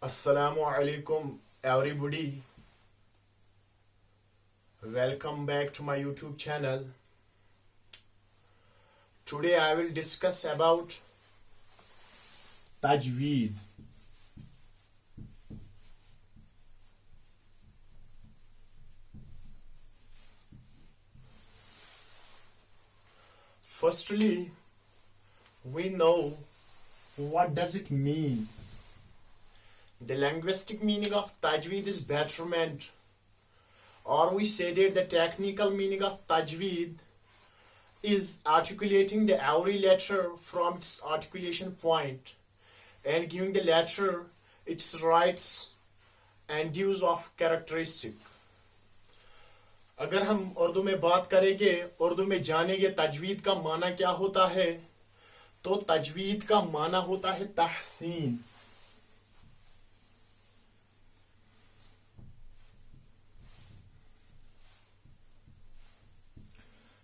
Assalamu alaikum everybody. Welcome back to my YouTube channel. Today I will discuss about Tajweed. Firstly, we know what does it mean. The linguistic meaning of Tajweed is betterment, or we said it, the technical meaning of Tajweed is articulating the every letter from its articulation point and giving the letter its rights and dues of characteristic. अगर हम उर्दू में बात करेंगे, उर्दू में जानेंगे तजवीद का माना क्या होता है, तो तजवीद का माना होता है तहसीन.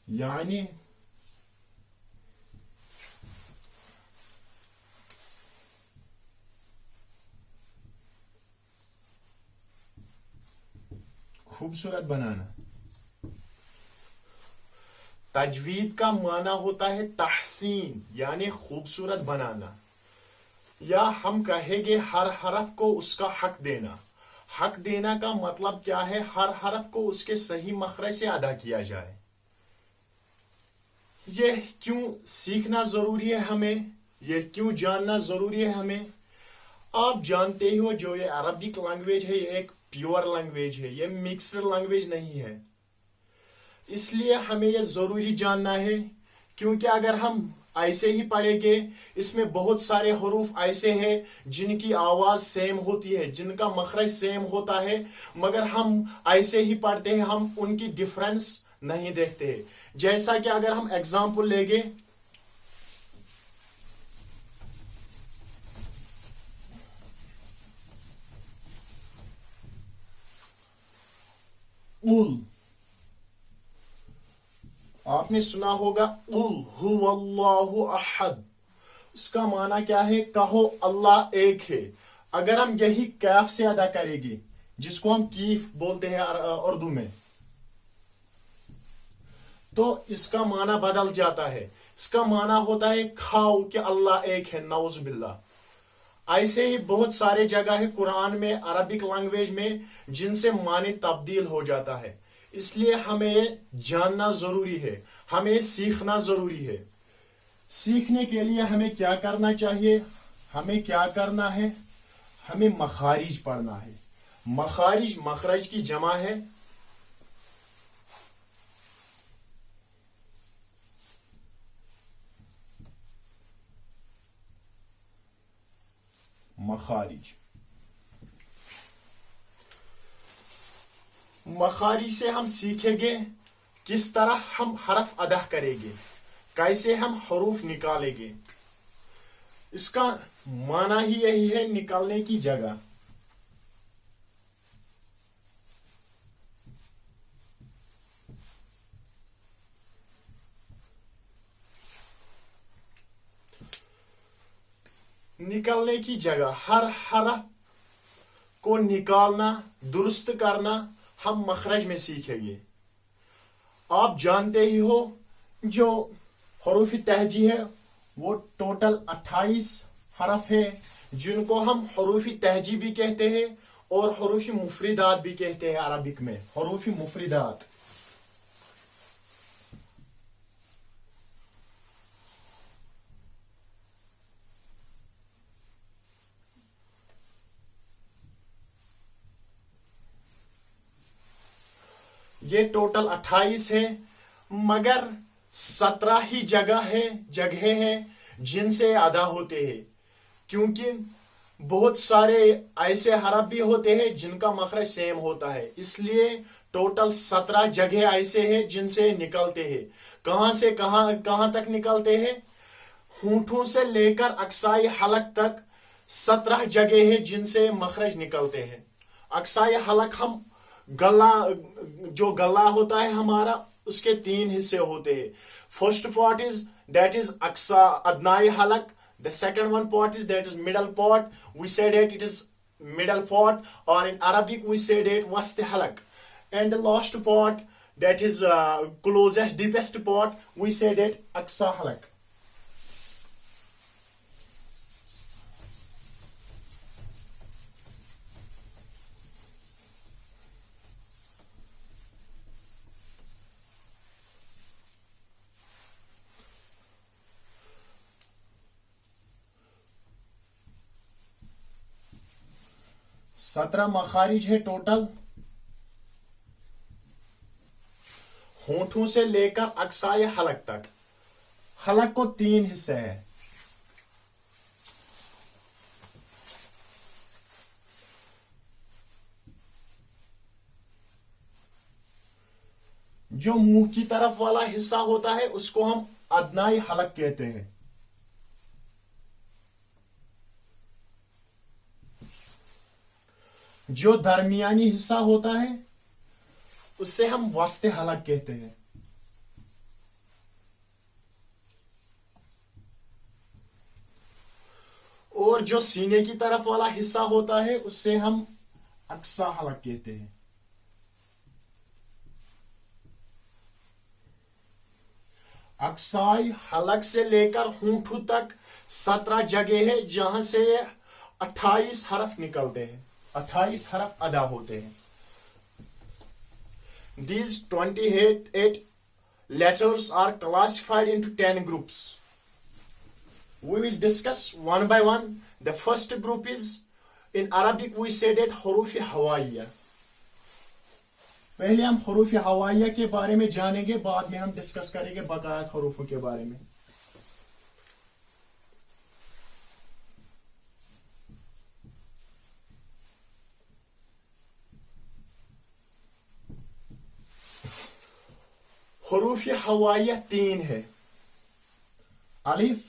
यानी खूबसूरत बनाना. तजवीद का माना होता है तहसीन यानी खूबसूरत बनाना, या हम कहेंगे हर हरफ को उसका हक देना. हक देना का मतलब क्या है? हर हरफ को उसके सही मखरज से अदा किया जाए. ये क्यों सीखना जरूरी है हमें, ये क्यों जानना जरूरी है हमें? आप जानते ही हो जो ये अरबिक लैंग्वेज है, ये एक प्योर लैंग्वेज है, ये मिक्सड लैंग्वेज नहीं है. इसलिए हमें ये जरूरी जानना है, क्योंकि अगर हम ऐसे ही पढ़ेंगे, इसमें बहुत सारे हरूफ ऐसे हैं जिनकी आवाज सेम होती है, जिनका मखरज सेम होता है, मगर हम ऐसे ही पढ़ते हैं, हम उनकी डिफरेंस नहीं देखते. जैसा कि अगर हम एग्जाम्पल लेंगे, उल, आपने सुना होगा उल हुवल्लाहु अहद. उसका माना क्या है? कहो अल्लाह एक है. अगर हम यही कैफ से अदा करेंगे, जिसको हम कीफ बोलते हैं उर्दू में, तो इसका माना बदल जाता है. इसका माना होता है खाओ कि अल्लाह एक है, नौज बिल्ला. ऐसे ही बहुत सारे जगह है कुरान में, अरबिक लैंग्वेज में, जिनसे माने तब्दील हो जाता है. इसलिए हमें जानना जरूरी है, हमें सीखना जरूरी है. सीखने के लिए हमें क्या करना चाहिए? हमें क्या करना है? हमें मखारिज पढ़ना है. मखारिज मखरज की जमा है. मखारिज, मखारिज से हम सीखेंगे किस तरह हम हरफ अदा करेंगे, कैसे हम हरूफ निकालेंगे. इसका माना ही यही है, निकालने की जगह. निकालने की जगह, हर हरफ को निकालना, दुरुस्त करना हम मखरज में सीखेंगे. आप जानते ही हो जो हरूफ तहजी है वो टोटल 28 हरफ है, जिनको हम हरूफ तहजी भी कहते हैं और हरूफ मुफरिदात भी कहते हैं. अरबिक में हरूफ मुफरिदात. ये टोटल 28 है, मगर 17 ही जगह है जिनसे अदा होते हैं, क्योंकि बहुत सारे ऐसे हरफ भी होते हैं जिनका मखरज सेम होता है. इसलिए टोटल 17 जगह ऐसे हैं जिनसे निकलते हैं. कहां से कहां तक निकलते हैं? होंठों से लेकर अक्साई हलक तक 17 जगह है जिनसे मखरज निकलते हैं. अक्साई हलक हम गला, जो गला होता है हमारा, उसके 3 हिस्से होते हैं. First part is that is Aksa Adnai Halak. The second one part is that is middle part. We said that it is middle part, or in Arabic we said it wasti halak. And the last part, that is closest, deepest part, we said it aqsa halak. सत्रह मखारिज है total, होंठों से लेकर अक्साए हलक तक। हलक को 3 हिस्से हैं। जो मुंह की तरफ वाला हिस्सा होता है उसको हम अदनाई हलक कहते हैं। जो दरमियानी हिस्सा होता है उससे हम वास्ते हलक कहते हैं। और जो सीने की तरफ वाला हिस्सा होता है उससे हम अक्सा हलक कहते हैं। अक्साई हलक से लेकर होंठों तक 17 जगह है जहां से 28 हरफ निकलते हैं, 28 हरफ अदा होते हैं। These 28 letters are classified into 10 groups. We will discuss one by one. The first group is, in Arabic we said it हरूफ हवाइया। पहले हम हरूफ हवाइया के बारे में जानेंगे, बाद में हम डिस्कस करेंगे बकायत हरूफों के बारे में। हरूफ हवाइया 3 है, अलिफ,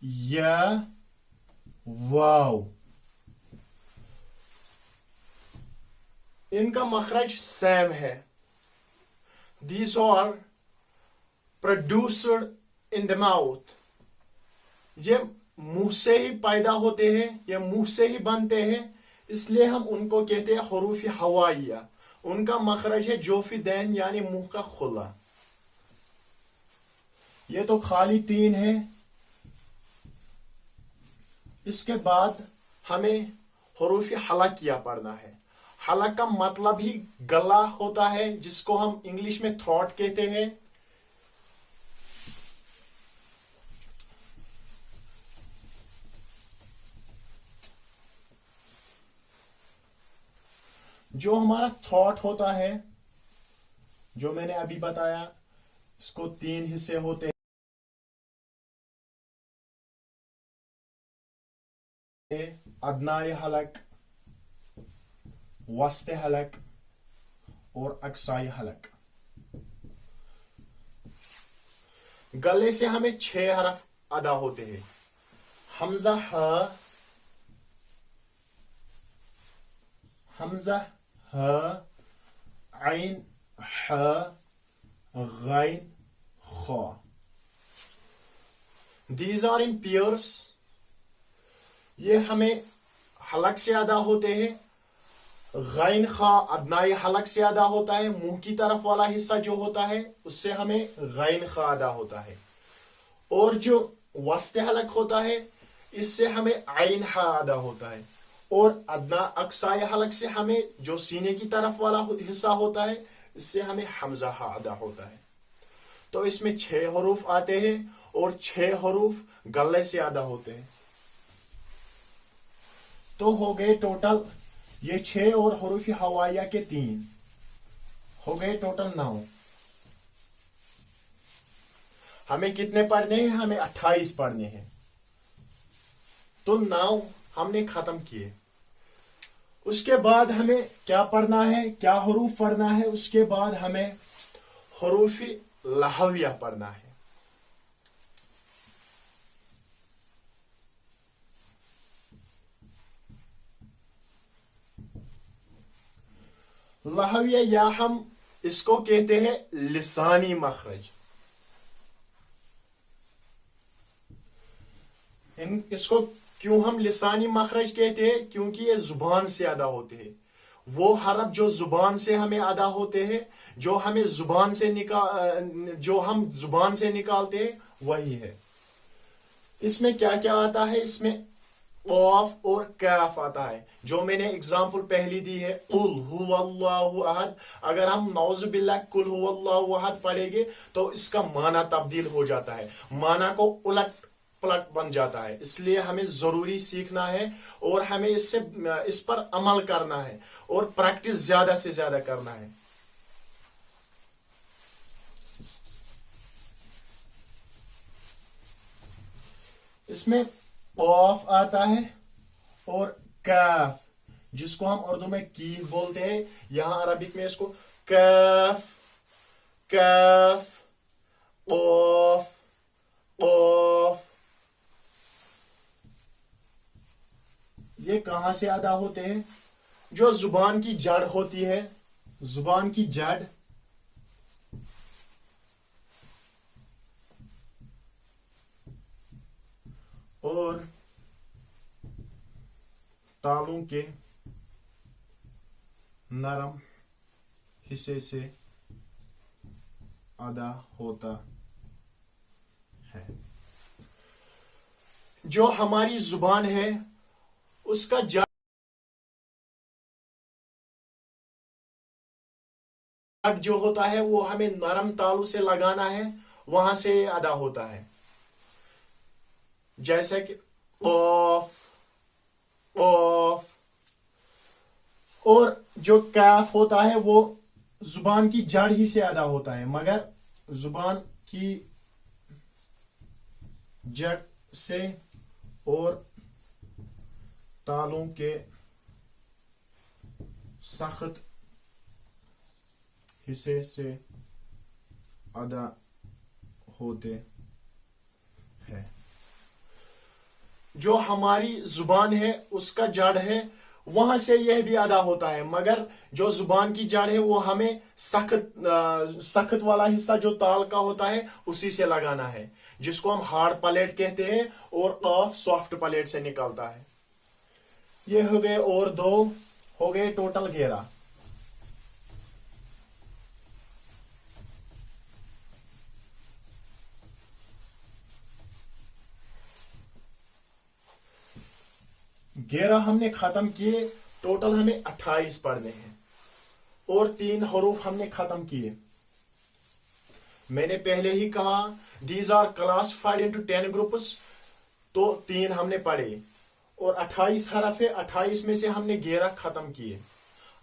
या, वाव। इनका मखरज सेम है। These are produced in the mouth. ये मुंह से ही पैदा होते हैं, ये मुंह से ही बनते हैं, इसलिए हम उनको कहते हैं हरूफ हवाइया। उनका मखरज है जोफी दैन, यानी मुंह का खुला। ये तो खाली 3 है। इसके बाद हमें हरूफ हलकिया पढ़ना है। हलक का मतलब ही गला होता है, जिसको हम इंग्लिश में थ्रोट कहते हैं। जो हमारा थ्रोट होता है, जो मैंने अभी बताया, इसको 3 हिस्से होते हैं। अदनाए हलक, वस्ते हलक और अक्साई हलक। गले से हमें 6 हरफ अदा होते हैं। हमजा ह, हमजा ह, आइन ह, गैन ख। These are in pairs. ये हमें हलक से अदा होते हैं। गैन खा अदनाई हलक से अदा होता है। मुंह की तरफ वाला हिस्सा जो होता है उससे हमें गैन खा अदा होता है। और जो वस्ते हलक होता है इससे हमें आइन हा अदा होता है। और अदना अक्साई हलक से हमें जो सीने की तरफ वाला हिस्सा होता है इससे हमें हमजा हा अदा होता है। तो इसमें 6 हरूफ आते हैं और 6 हरूफ गले से अदा होते हैं। तो हो गए टोटल ये 6 और हरूफ हवाइया के 3 हो गए टोटल 9। हमें कितने पढ़ने हैं? हमें 28 पढ़ने हैं। तो 9 हमने खत्म किए। उसके बाद हमें क्या पढ़ना है, क्या हरूफ पढ़ना है? उसके बाद हमें हरूफ लहविया पढ़ना है। लहविया या हम इसको कहते हैं लिसानी मखरज। इसको क्यों हम लिसानी मखरज कहते हैं? क्योंकि ये जुबान से अदा होते हैं। वो हरफ जो जुबान से हमें अदा होते हैं, जो हम जुबान से निकालते हैं, वही है। इसमें क्या क्या आता है? इसमें ऑफ और कैफ आता है, जो मैंने एग्जांपल पहली दी है, कुल हुवल्लाहु अहद। अगर हम नौज़ु बिल्लाह कुल हुवल्लाहु अहद पढ़ेंगे तो इसका माना तब्दील हो जाता है, माना को उलट पलट बन जाता है। इसलिए हमें जरूरी सीखना है और हमें इस पर अमल करना है और प्रैक्टिस ज्यादा से ज्यादा करना है। इसमें ऑफ आता है और कैफ, जिसको हम उर्दू में कीफ बोलते हैं, यहां अरबिक में इसको कैफ, कैफ, ऑफ, ऑफ। ये कहां से अदा होते हैं? जो जुबान की जड़ होती है, जुबान की जड़, और तालू के नरम हिस्से से अदा होता है। जो हमारी जुबान है उसका जड़ जो होता है वो हमें नरम तालू से लगाना है, वहां से अदा होता है। जैसे कि ऑफ, ऑफ। और जो कैफ होता है वो जुबान की जड़ ही से अदा होता है, मगर जुबान की जड़ से और तालू के सख्त हिस्से से अदा होते हैं। जो हमारी जुबान है उसका जड़ है, वहां से यह भी अदा होता है, मगर जो जुबान की जड़ है वो हमें सख्त वाला हिस्सा जो ताल का होता है उसी से लगाना है, जिसको हम हार्ड पलेट कहते हैं, और ऑफ सॉफ्ट पलेट से निकलता है। ये हो गए, और दो हो गए, टोटल 11। हमने खत्म किए, टोटल हमें 28 पढ़ने हैं, और 3 हरूफ हमने खत्म किए। मैंने पहले ही कहा these are classified into 10 groups, तो 3 हमने पढ़े और 28 हरफ है, 28 में से हमने 11 खत्म किए।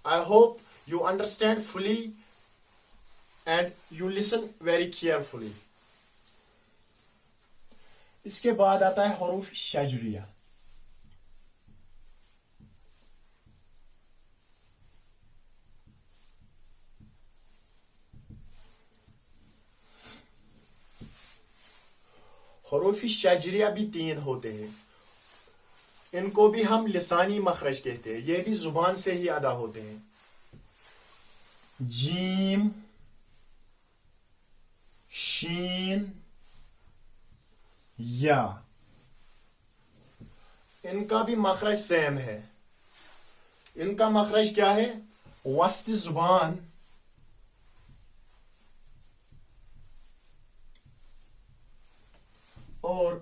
I hope you understand fully and you listen very carefully. इसके बाद आता है हरूफ शजरिया। हरूफ शजरिया भी 3 होते हैं, इनको भी हम लिसानी मखरज कहते हैं, ये भी जुबान से ही अदा होते हैं। जीम, शीन, या, इनका भी मखरज सेम है। इनका मखरज क्या है? वस्त जुबान और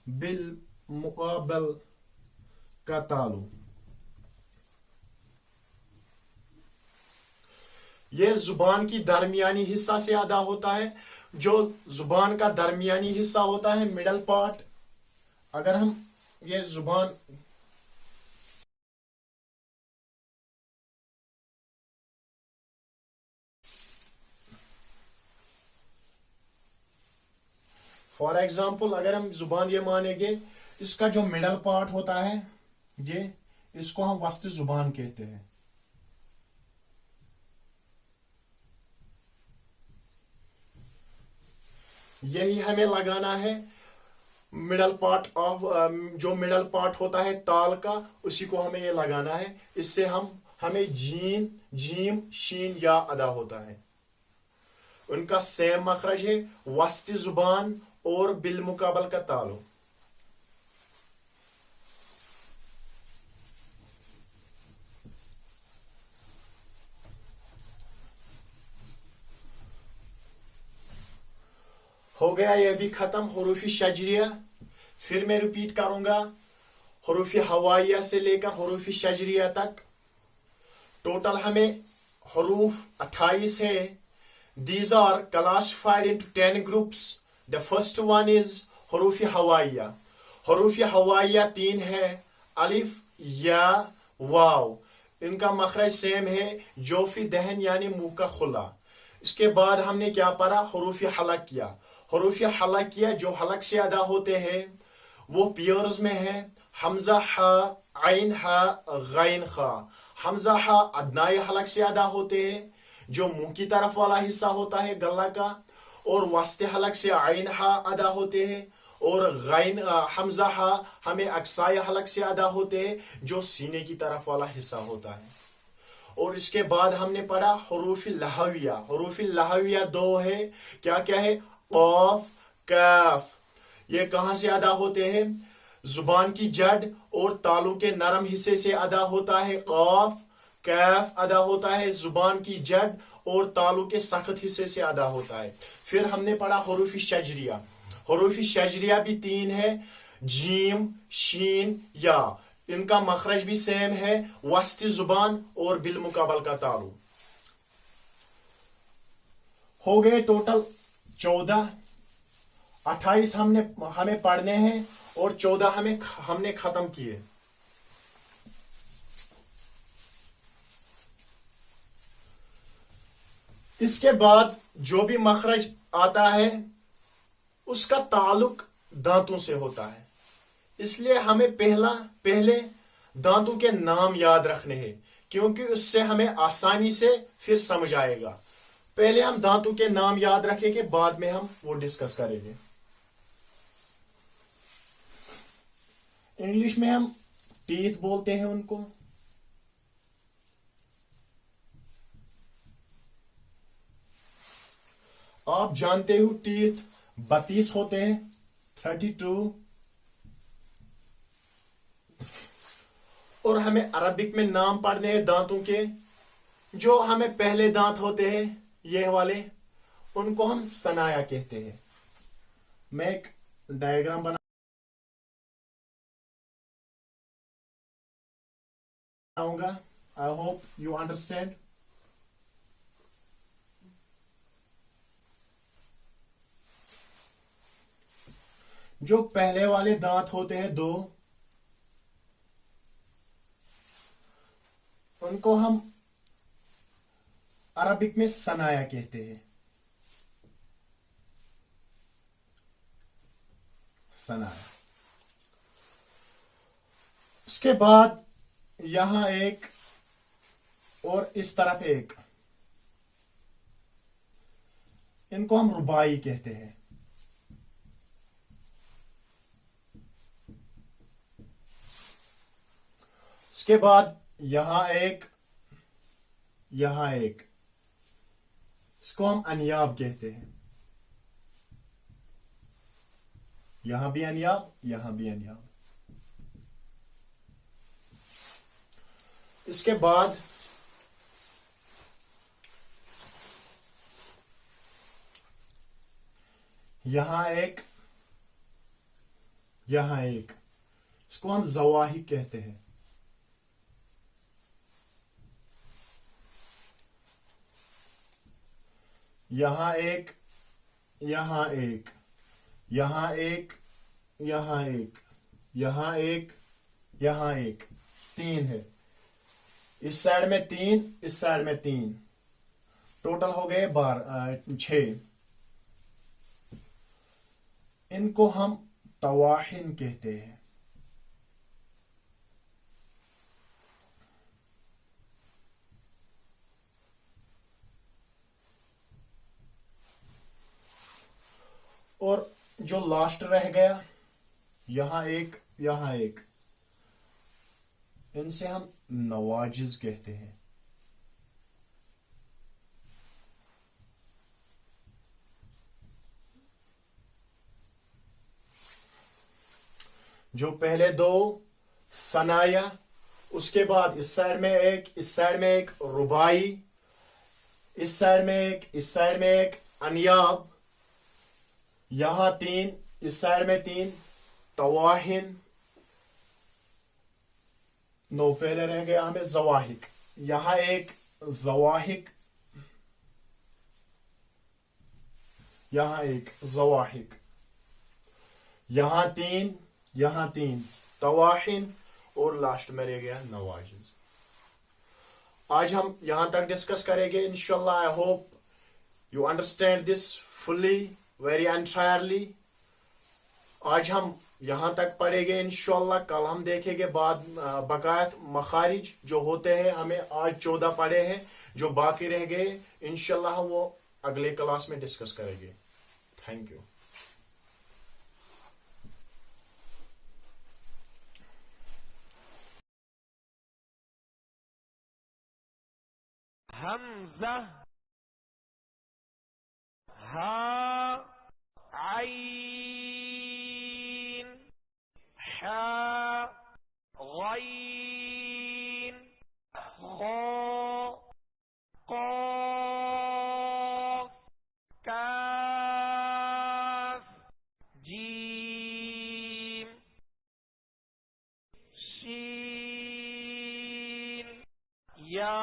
बिल मुकाबल का तालु। यह जुबान की दरमियानी हिस्सा से अदा होता है। जो जुबान का दरमियानी हिस्सा होता है, मिडल पार्ट, अगर हम ये जुबान फॉर एग्जाम्पल अगर हम जुबान ये मानेंगे, इसका जो मिडल पार्ट होता है ये, इसको हम वस्त जुबान कहते हैं। यही हमें लगाना है। मिडल पार्ट ऑफ जो मिडल पार्ट होता है ताल का, उसी को हमें ये लगाना है। इससे हमें जीन, जीम, शीन, या अदा होता है। उनका सेम मखरज है, वस्ती जुबान और बिलमुकाबल का तालु। हो गया ये भी खत्म हरूफी शजरिया। फिर मैं रिपीट करूंगा हरूफी हवाइया से लेकर हरूफी शजरिया तक। टोटल हमें हरूफ 28 है। These are classified into 10 groups. The first one is हरूफी हवाइया। हरूफी हवाइया 3 है, अलिफ या वाव। इनका मखरज सेम है, जोफी दहन यानी मुंह का खुला। इसके बाद हमने क्या पढ़ा, हरूफी हलकिया। हरूफी हलकिया जो हलक से अदा होते हैं वो पेयर्स में है, हमजा हा, आइन हा, गैन खा। हमजा हा अदनाई हलक से अदा होते हैं जो मुंह की तरफ वाला हिस्सा होता है गला का, और वस्ते हलक से आइन हा अदा होते हैं, और गैन हमजा हा हमें अक्साई हलक से अदा होते हैं जो सीने की तरफ वाला हिस्सा होता है। और इसके बाद हमने पढ़ा हरूफी लहविया। हरूफी लहविया 2 है, क्या क्या है, कौफ, काफ। ये कहां से अदा होते हैं, जुबान की जड़ और तालू के नरम हिस्से से अदा होता है कौफ। कैफ अदा होता है जुबान की जड़ और तालू के सख्त हिस्से से अदा होता है। फिर हमने पढ़ा हरूफी शजरिया। हरूफी शजरिया भी 3 है, जीम, शीन, या। इनका मखरज भी सेम है, वस्ती जुबान और बिलमुकाबल का तालु। हो गए टोटल 14। 28 हमें पढ़ने हैं और 14 हमने खत्म किए। इसके बाद जो भी मखरज आता है उसका ताल्लुक दांतों से होता है, इसलिए हमें पहले दांतों के नाम याद रखने हैं, क्योंकि उससे हमें आसानी से फिर समझ आएगा। पहले हम दांतों के नाम याद रखेंगे, बाद में हम वो डिस्कस करेंगे। इंग्लिश में हम टीथ बोलते हैं उनको। आप जानते हो टीथ 32 होते हैं, 32। और हमें अरबिक में नाम पढ़ने हैं दांतों के। जो हमें पहले दांत होते हैं ये वाले, उनको हम सनाया कहते हैं। मैं एक डायग्राम बनाऊंगा, आई होप यू अंडरस्टैंड। जो पहले वाले दांत होते हैं 2, उनको हम अरबिक में सनाया कहते हैं, सनाया। उसके बाद यहां एक और इस तरफ एक, इनको हम रुबाई कहते हैं। इसके बाद यहां एक, यहां एक, इसको हम अनियाब कहते हैं। यहां भी अनियाब, यहां भी अनियाब। इसके बाद यहां एक, यहां एक, इसको हम जवाही कहते हैं। यहां एक, यहां एक, यहां एक, यहां एक, यहां एक, यहां एक, 3 है। इस साइड में 3, इस साइड में 3, टोटल हो गए 6। इनको हम तवाहिन कहते हैं। और जो लास्ट रह गया, यहां एक, यहां एक, इनसे हम नवाजिज कहते हैं। جو پہلے دو ثنایا، اس کے بعد اس سائڈ میں ایک، اس سائڈ میں ایک ربائی، اس سائڈ میں ایک، اس سائڈ میں ایک انیاب، یہاں تین، اس سائڈ میں تین تواہن، نو پہلے رہ گیا ہمیں زواہق، یہاں ایک زواہق، یہاں ایک زواہق، یہاں تین تواہن، اور لاسٹ میں رہ گیا نواجز۔ آج ہم یہاں تک ڈسکس کریں گے انشاءاللہ۔ I hope you understand this fully very entirely. آج ہم یہاں تک پڑھیں گے انشاءاللہ، کل ہم دیکھیں گے بعد بقایت مخارج جو ہوتے ہیں، ہمیں آج 14 پڑھے ہیں، جو باقی رہ گئے انشاءاللہ ہم وہ اگلے کلاس میں ڈسکس کریں گے۔ Thank you. حمزہ، ہا، عین، حا، غین، خا، قاف، کاف، جیم، شین، یا